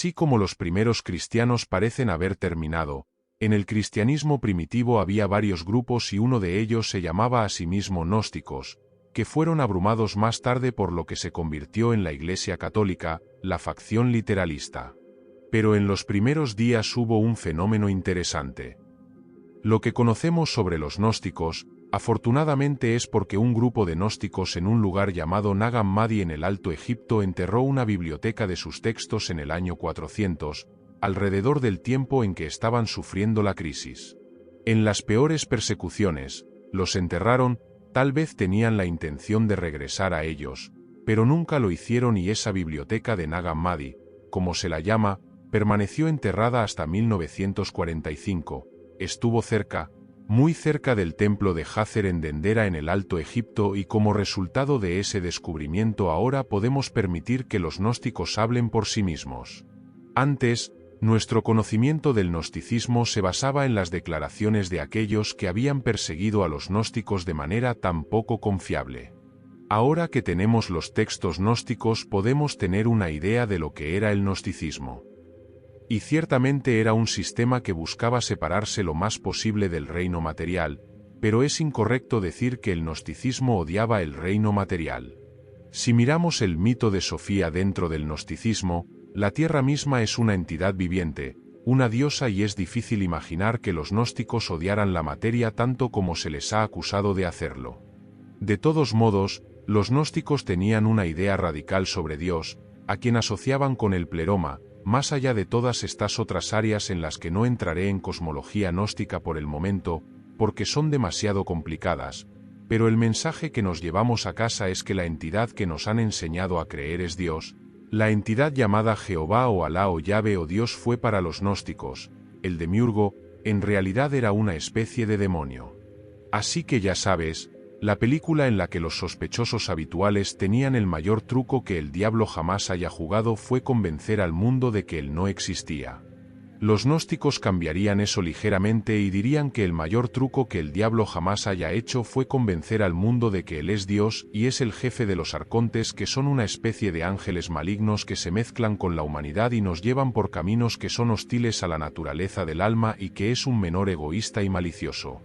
Así como los primeros cristianos parecen haber terminado, en el cristianismo primitivo había varios grupos y uno de ellos se llamaba a sí mismo gnósticos, que fueron abrumados más tarde por lo que se convirtió en la Iglesia Católica, la facción literalista. Pero en los primeros días hubo un fenómeno interesante. Lo que conocemos sobre los gnósticos, afortunadamente es porque un grupo de gnósticos en un lugar llamado Nag Hammadi en el Alto Egipto enterró una biblioteca de sus textos en el año 400, alrededor del tiempo en que estaban sufriendo la crisis. En las peores persecuciones, los enterraron, tal vez tenían la intención de regresar a ellos, pero nunca lo hicieron y esa biblioteca de Nag Hammadi, como se la llama, permaneció enterrada hasta 1945, estuvo cerca, muy cerca del templo de Hazer en Dendera en el Alto Egipto y como resultado de ese descubrimiento ahora podemos permitir que los gnósticos hablen por sí mismos. Antes, nuestro conocimiento del gnosticismo se basaba en las declaraciones de aquellos que habían perseguido a los gnósticos de manera tan poco confiable. Ahora que tenemos los textos gnósticos podemos tener una idea de lo que era el gnosticismo. Y ciertamente era un sistema que buscaba separarse lo más posible del reino material, pero es incorrecto decir que el gnosticismo odiaba el reino material. Si miramos el mito de Sofía dentro del gnosticismo, la Tierra misma es una entidad viviente, una diosa y es difícil imaginar que los gnósticos odiaran la materia tanto como se les ha acusado de hacerlo. De todos modos, los gnósticos tenían una idea radical sobre Dios, a quien asociaban con el pleroma, más allá de todas estas otras áreas en las que no entraré en cosmología gnóstica por el momento, porque son demasiado complicadas, pero el mensaje que nos llevamos a casa es que la entidad que nos han enseñado a creer es Dios, la entidad llamada Jehová o Alá o Yahvé o Dios fue para los gnósticos, el demiurgo, en realidad era una especie de demonio. Así que ya sabes, la película en la que los sospechosos habituales tenían el mayor truco que el diablo jamás haya jugado fue convencer al mundo de que él no existía. Los gnósticos cambiarían eso ligeramente y dirían que el mayor truco que el diablo jamás haya hecho fue convencer al mundo de que él es Dios y es el jefe de los arcontes que son una especie de ángeles malignos que se mezclan con la humanidad y nos llevan por caminos que son hostiles a la naturaleza del alma y que es un menor egoísta y malicioso.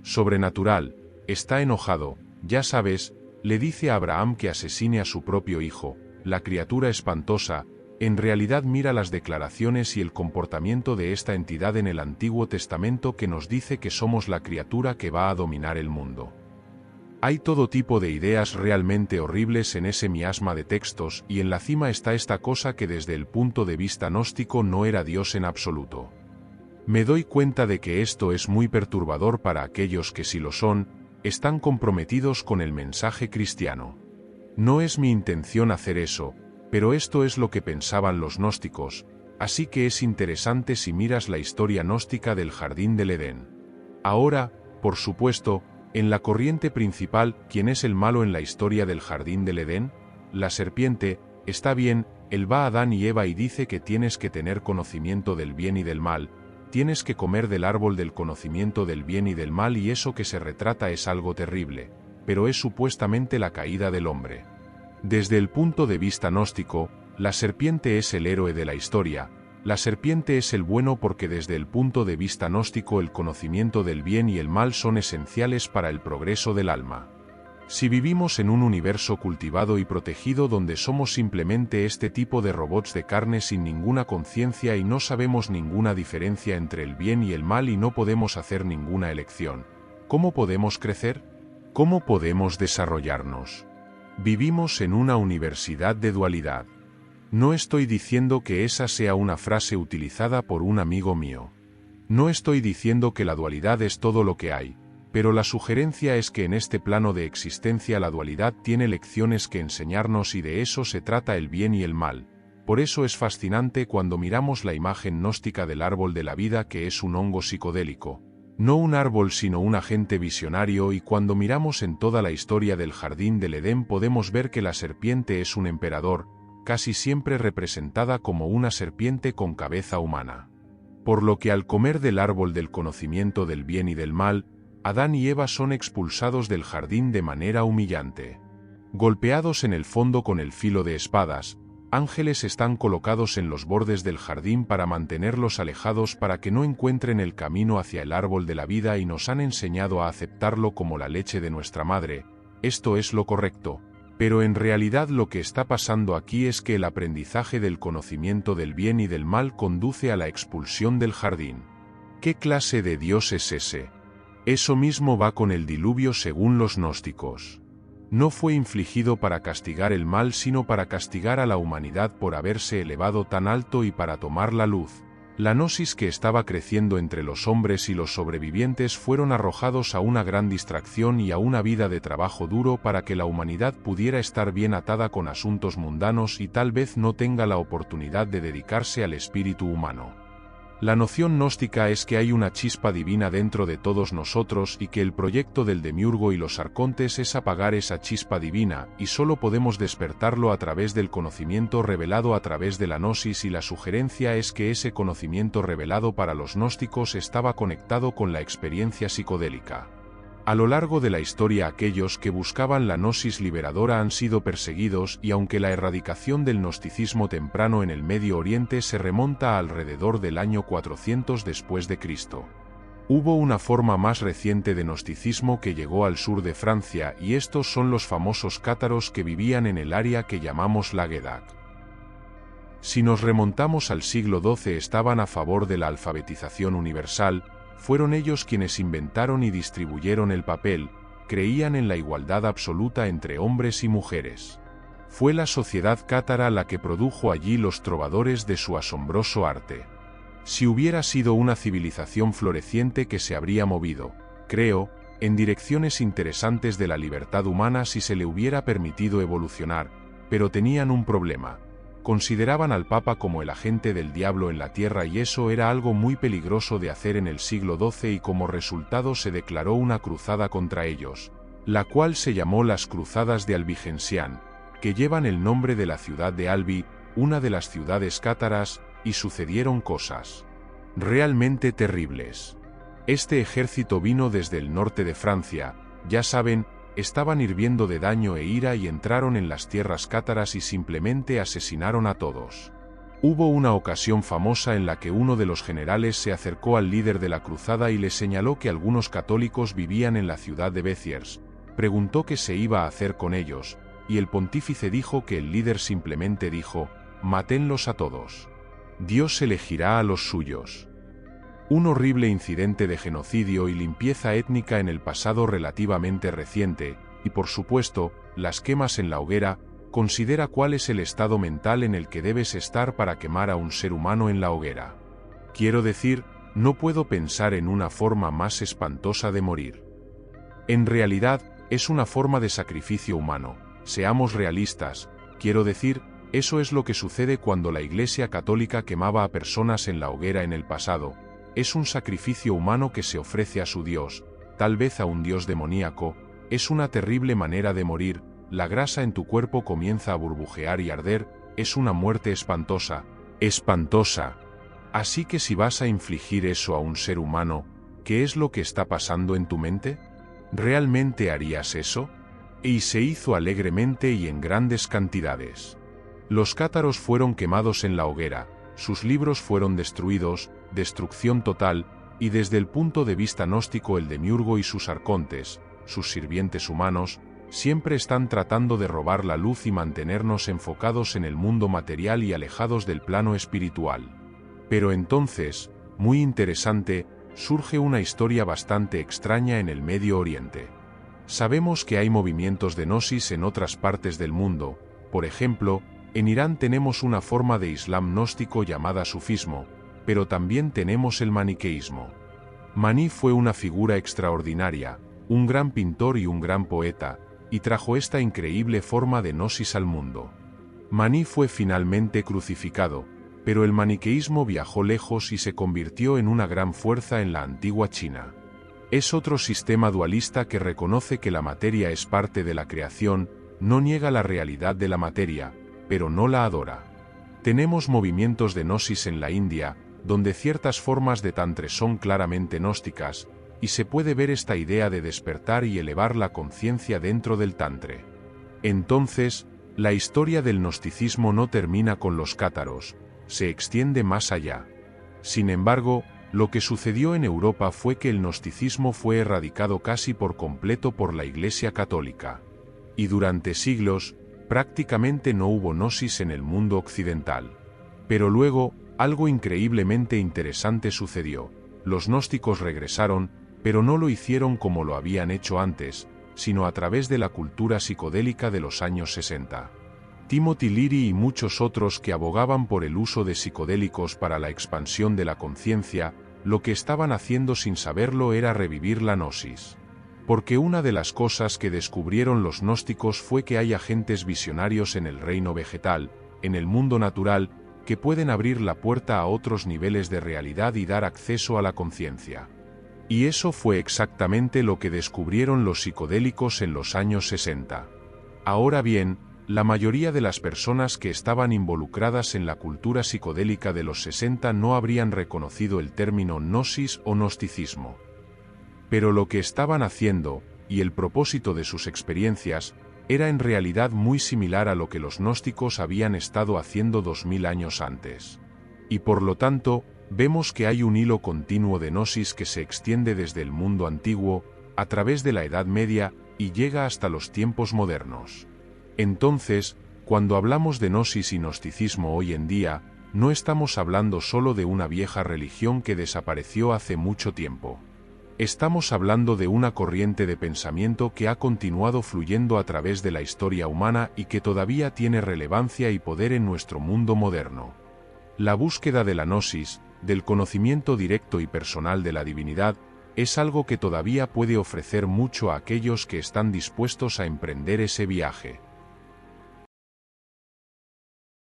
Sobrenatural. Está enojado, ya sabes, le dice a Abraham que asesine a su propio hijo, la criatura espantosa, en realidad mira las declaraciones y el comportamiento de esta entidad en el Antiguo Testamento que nos dice que somos la criatura que va a dominar el mundo. Hay todo tipo de ideas realmente horribles en ese miasma de textos y en la cima está esta cosa que desde el punto de vista gnóstico no era Dios en absoluto. Me doy cuenta de que esto es muy perturbador para aquellos que sí lo son, están comprometidos con el mensaje cristiano. No es mi intención hacer eso, pero esto es lo que pensaban los gnósticos, así que es interesante si miras la historia gnóstica del Jardín del Edén. Ahora, por supuesto, en la corriente principal, ¿quién es el malo en la historia del Jardín del Edén? La serpiente, está bien, él va a Adán y Eva y dice que tienes que tener conocimiento del bien y del mal, tienes que comer del árbol del conocimiento del bien y del mal y eso que se retrata es algo terrible, pero es supuestamente la caída del hombre. Desde el punto de vista gnóstico, la serpiente es el héroe de la historia, la serpiente es el bueno porque desde el punto de vista gnóstico el conocimiento del bien y el mal son esenciales para el progreso del alma. Si vivimos en un universo cultivado y protegido donde somos simplemente este tipo de robots de carne sin ninguna conciencia y no sabemos ninguna diferencia entre el bien y el mal y no podemos hacer ninguna elección, ¿cómo podemos crecer? ¿Cómo podemos desarrollarnos? Vivimos en una universidad de dualidad. No estoy diciendo que esa sea una frase utilizada por un amigo mío. No estoy diciendo que la dualidad es todo lo que hay. Pero la sugerencia es que en este plano de existencia la dualidad tiene lecciones que enseñarnos y de eso se trata el bien y el mal. Por eso es fascinante cuando miramos la imagen gnóstica del árbol de la vida que es un hongo psicodélico. No un árbol sino un agente visionario y cuando miramos en toda la historia del Jardín del Edén podemos ver que la serpiente es un emperador, casi siempre representada como una serpiente con cabeza humana. Por lo que al comer del árbol del conocimiento del bien y del mal, Adán y Eva son expulsados del jardín de manera humillante. Golpeados en el fondo con el filo de espadas, Ángeles están colocados en los bordes del jardín para mantenerlos alejados para que no encuentren el camino hacia el árbol de la vida y nos han enseñado a aceptarlo como la leche de nuestra madre. Esto es lo correcto. Pero en realidad lo que está pasando aquí es que el aprendizaje del conocimiento del bien y del mal conduce a la expulsión del jardín. ¿Qué clase de Dios es ese? Eso mismo va con el diluvio según los gnósticos. No fue infligido para castigar el mal sino para castigar a la humanidad por haberse elevado tan alto y para tomar la luz. La gnosis que estaba creciendo entre los hombres y los sobrevivientes fueron arrojados a una gran distracción y a una vida de trabajo duro para que la humanidad pudiera estar bien atada con asuntos mundanos y tal vez no tenga la oportunidad de dedicarse al espíritu humano. La noción gnóstica es que hay una chispa divina dentro de todos nosotros y que el proyecto del demiurgo y los arcontes es apagar esa chispa divina, y solo podemos despertarlo a través del conocimiento revelado a través de la gnosis, y la sugerencia es que ese conocimiento revelado para los gnósticos estaba conectado con la experiencia psicodélica. A lo largo de la historia aquellos que buscaban la gnosis liberadora han sido perseguidos y aunque la erradicación del gnosticismo temprano en el Medio Oriente se remonta a alrededor del año 400 después de Cristo. Hubo una forma más reciente de gnosticismo que llegó al sur de Francia y estos son los famosos cátaros que vivían en el área que llamamos Languedoc. Si nos remontamos al siglo XII estaban a favor de la alfabetización universal. Fueron ellos quienes inventaron y distribuyeron el papel, creían en la igualdad absoluta entre hombres y mujeres. Fue la sociedad cátara la que produjo allí los trovadores de su asombroso arte. Si hubiera sido una civilización floreciente que se habría movido, creo, en direcciones interesantes de la libertad humana si se le hubiera permitido evolucionar, pero tenían un problema. Consideraban al Papa como el agente del diablo en la tierra y eso era algo muy peligroso de hacer en el siglo XII y como resultado se declaró una cruzada contra ellos, la cual se llamó las Cruzadas de Albigensian, que llevan el nombre de la ciudad de Albi, una de las ciudades cátaras, y sucedieron cosas realmente terribles. Este ejército vino desde el norte de Francia, ya saben, estaban hirviendo de daño e ira y entraron en las tierras cátaras y simplemente asesinaron a todos. Hubo una ocasión famosa en la que uno de los generales se acercó al líder de la cruzada y le señaló que algunos católicos vivían en la ciudad de Béziers. Preguntó qué se iba a hacer con ellos, y el pontífice dijo que el líder simplemente dijo, «Mátenlos a todos. Dios elegirá a los suyos». Un horrible incidente de genocidio y limpieza étnica en el pasado relativamente reciente, y por supuesto, las quemas en la hoguera. Considera cuál es el estado mental en el que debes estar para quemar a un ser humano en la hoguera. Quiero decir, no puedo pensar en una forma más espantosa de morir. En realidad, es una forma de sacrificio humano, seamos realistas, quiero decir, eso es lo que sucede cuando la Iglesia Católica quemaba a personas en la hoguera en el pasado. Es un sacrificio humano que se ofrece a su Dios, tal vez a un Dios demoníaco. Es una terrible manera de morir, la grasa en tu cuerpo comienza a burbujear y arder, es una muerte espantosa, espantosa. Así que si vas a infligir eso a un ser humano, ¿qué es lo que está pasando en tu mente? ¿Realmente harías eso? Y se hizo alegremente y en grandes cantidades. Los cátaros fueron quemados en la hoguera, sus libros fueron destruidos, destrucción total, y desde el punto de vista gnóstico el demiurgo y sus arcontes, sus sirvientes humanos, siempre están tratando de robar la luz y mantenernos enfocados en el mundo material y alejados del plano espiritual. Pero entonces, muy interesante, surge una historia bastante extraña en el Medio Oriente. Sabemos que hay movimientos de gnosis en otras partes del mundo, por ejemplo, en Irán tenemos una forma de Islam gnóstico llamada sufismo, pero también tenemos el maniqueísmo. Maní fue una figura extraordinaria, un gran pintor y un gran poeta, y trajo esta increíble forma de gnosis al mundo. Maní fue finalmente crucificado, pero el maniqueísmo viajó lejos y se convirtió en una gran fuerza en la antigua China. Es otro sistema dualista que reconoce que la materia es parte de la creación, no niega la realidad de la materia, pero no la adora. Tenemos movimientos de gnosis en la India, donde ciertas formas de tantre son claramente gnósticas, y se puede ver esta idea de despertar y elevar la conciencia dentro del tantre. Entonces, La historia del gnosticismo no termina con los cátaros, se extiende más allá. Sin embargo, lo que sucedió en Europa fue que el gnosticismo fue erradicado casi por completo por la Iglesia Católica. Y durante siglos, prácticamente no hubo gnosis en el mundo occidental. Pero luego, algo increíblemente interesante sucedió. Los gnósticos regresaron, pero no lo hicieron como lo habían hecho antes, sino a través de la cultura psicodélica de los años 60. Timothy Leary y muchos otros que abogaban por el uso de psicodélicos para la expansión de la conciencia, lo que estaban haciendo sin saberlo era revivir la gnosis. Porque una de las cosas que descubrieron los gnósticos fue que hay agentes visionarios en el reino vegetal, en el mundo natural, que pueden abrir la puerta a otros niveles de realidad y dar acceso a la conciencia. Y eso fue exactamente lo que descubrieron los psicodélicos en los años 60. Ahora bien, la mayoría de las personas que estaban involucradas en la cultura psicodélica de los 60 no habrían reconocido el término gnosis o gnosticismo. Pero lo que estaban haciendo, y el propósito de sus experiencias, era en realidad muy similar a lo que los gnósticos habían estado haciendo 2000 años antes. Y por lo tanto, vemos que hay un hilo continuo de gnosis que se extiende desde el mundo antiguo, a través de la Edad Media, y llega hasta los tiempos modernos. Entonces, cuando hablamos de gnosis y gnosticismo hoy en día, no estamos hablando solo de una vieja religión que desapareció hace mucho tiempo. Estamos hablando de una corriente de pensamiento que ha continuado fluyendo a través de la historia humana y que todavía tiene relevancia y poder en nuestro mundo moderno. La búsqueda de la gnosis, del conocimiento directo y personal de la divinidad, es algo que todavía puede ofrecer mucho a aquellos que están dispuestos a emprender ese viaje.